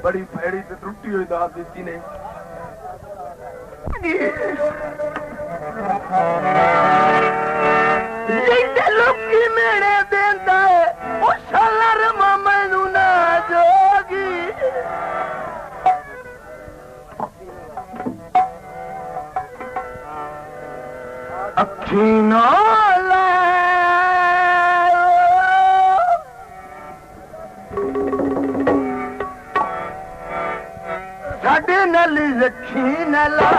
बड़ी भैड़ी ते टुटी हुई दात दी ने जिंदे लोकी मेरे देंदा है ओ शाला रमा मैनू ना जोगी अखी ना साडे नल रखी नला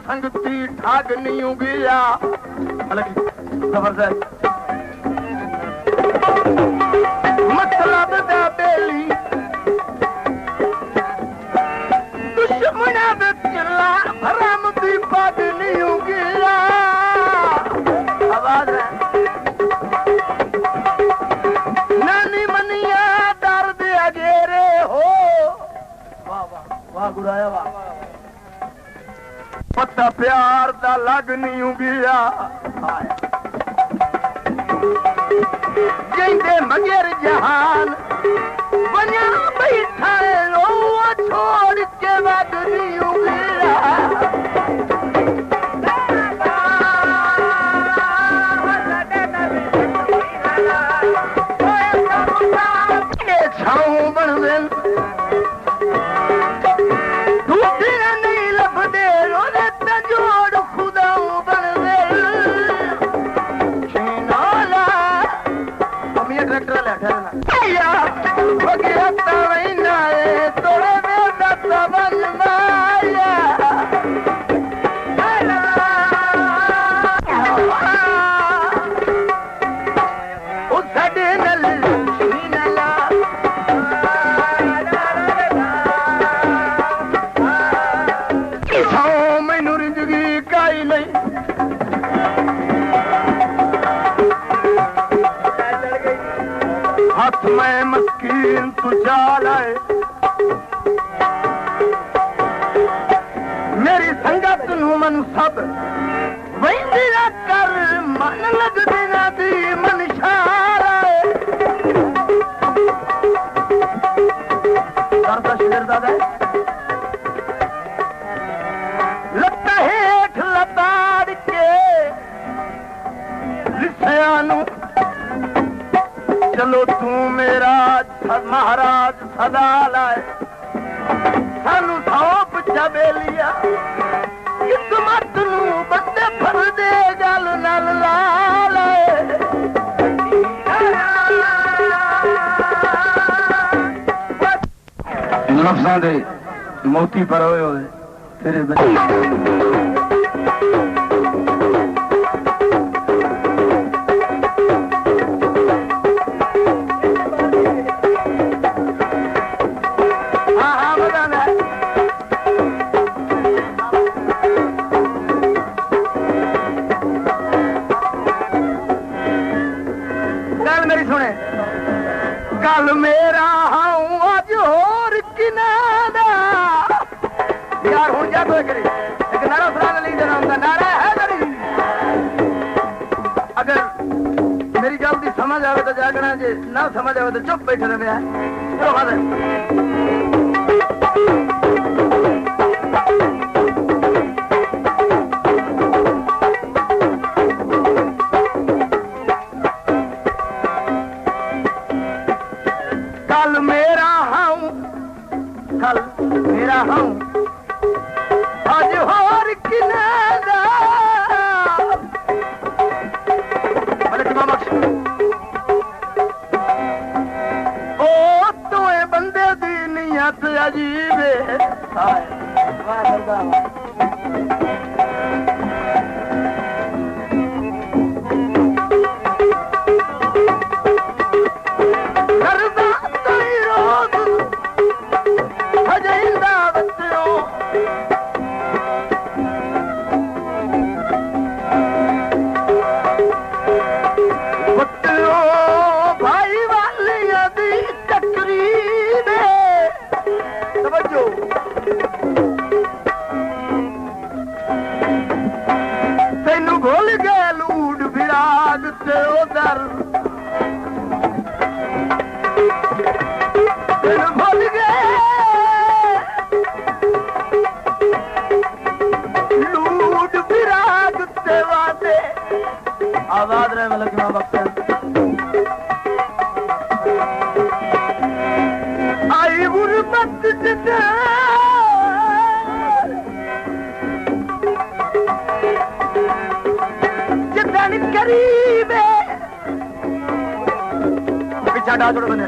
संगती ठाग नहीं हो गया जबरदस्त मतलब दा बेली दुश्मना दे चिल्ला हराम दी पग नहीं हो गया आवाज है नानी मनिया डर दे अगेरे हो वाह वाह वाह गुराया वाह पता प्यार दा लग नहीं उगिया जिंदे मगर जहान बनिया बैठा लो छोड़ के वग नहीं उगिया छाऊं बन मैं मस्कीन तू चाल है मेरी संगत नू मन सब वही कर मन लग देना दी मन शार दादा लत्ता हेठ लताड़ के लिस्यानू चलो तू मेरा महाराज सदा लाए सानू सौंप चबेलिया किस्मत नू बंदे लफ्जां दे मोती परोए होए तेरे कल मेरा हाऊं अज होर किनारा यार हूं जा कोई करी एक नारा सुना ली देना उनका नारा है करी अगर मेरी गल की समझ आवे तो जागना जे ना समझ आवे तो चुप बैठे रहे कल मेरा हूं आज होर किनारा ओ तोए बंदे दी नीयत अजीब तेनू भूल गए लूड फिराग ते उधर तेनू भूल गए लूड फिराग ते वादे आवाज रहे मतलब कि मां बख्शे आई गुरबत जिते करीब पीछा डा छोड़ो बंदे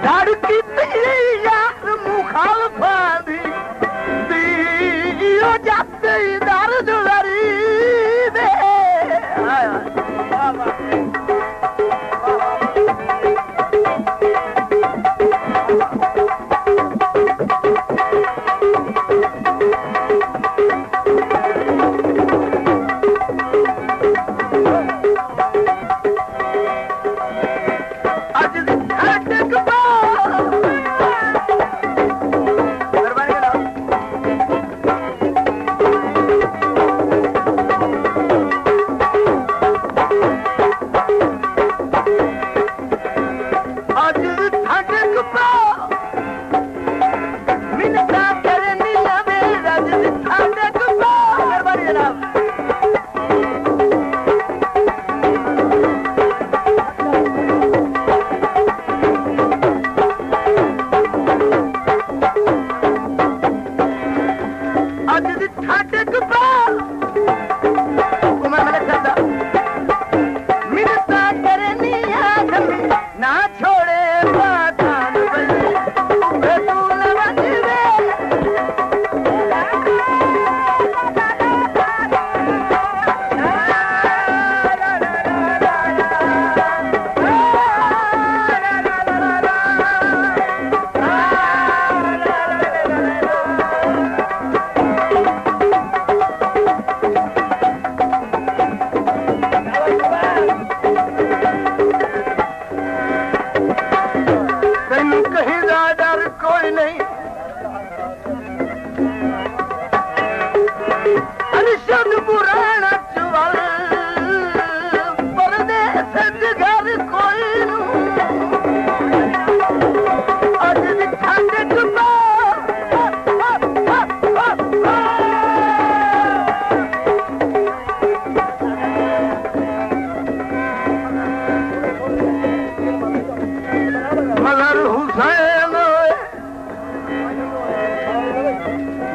झाड़ू की पीली यार मुखालफा दी जाते दर जुलरी दे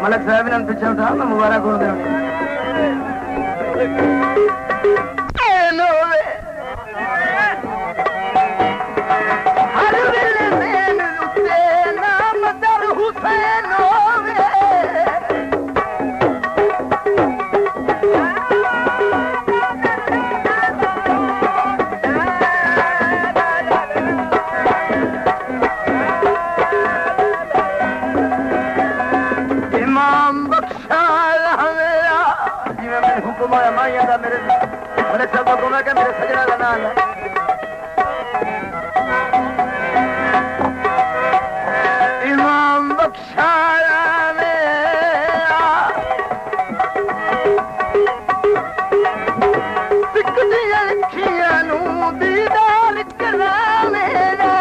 मलक साहब ने पीछे उठा मैं मुबारक हो दे मेरे बड़े सब को मैं मेरे सजना का नाम है इमाम बख्शाया ने सिकती अखियां नू दीदार करावेगा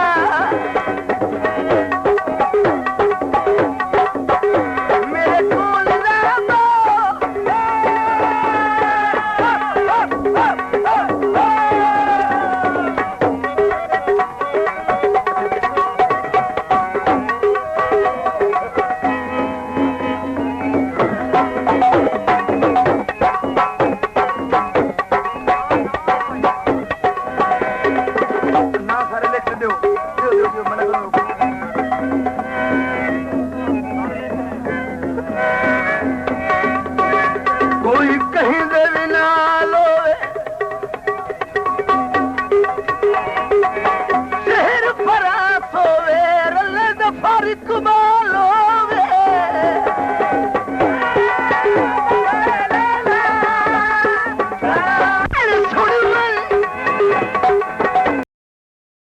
मेरे कोल रहो कोई कहीं दे बिना